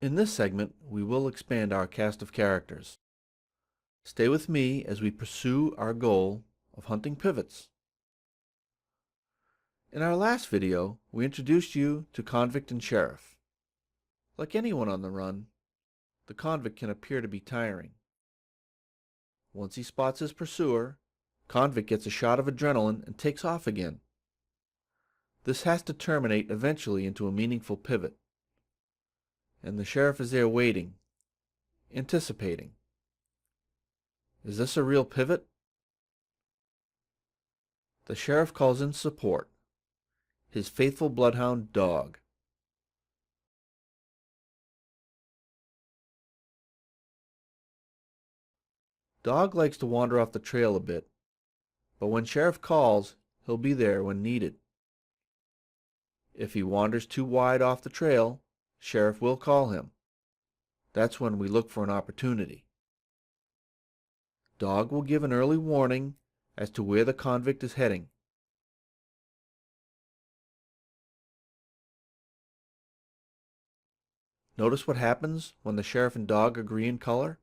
In this segment, we will expand our cast of characters. Stay with me as we pursue our goal of hunting pivots. In our last video, we introduced you to convict and sheriff. Like anyone on the run, the convict can appear to be tiring. Once he spots his pursuer, convict gets a shot of adrenaline and takes off again. This has to terminate eventually into a meaningful pivot. And the sheriff is there waiting, anticipating. Is this a real pivot? The sheriff calls in support, his faithful bloodhound Dog. Dog likes to wander off the trail a bit, but when sheriff calls, he'll be there when needed. If he wanders too wide off the trail, sheriff will call him. That's when we look for an opportunity. Dog will give an early warning as to where the convict is heading. Notice what happens when the sheriff and Dog agree in color?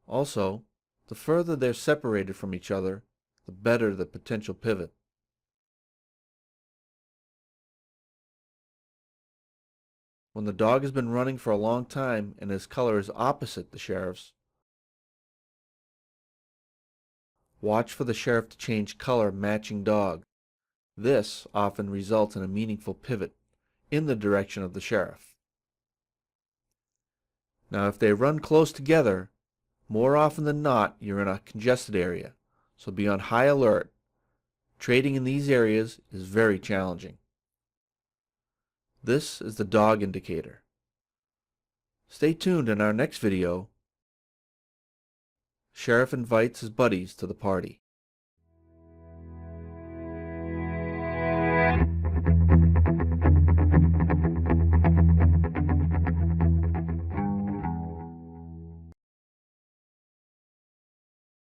Also, the further they're separated from each other, the better the potential pivot. When the dog has been running for a long time and his color is opposite the sheriff's, watch for the sheriff to change color matching Dog. This often results in a meaningful pivot in the direction of the sheriff. Now, if they run close together, more often than not, you're in a congested area, so be on high alert. Trading in these areas is very challenging. This is the dog indicator. Stay tuned in our next video. Sheriff invites his buddies to the party.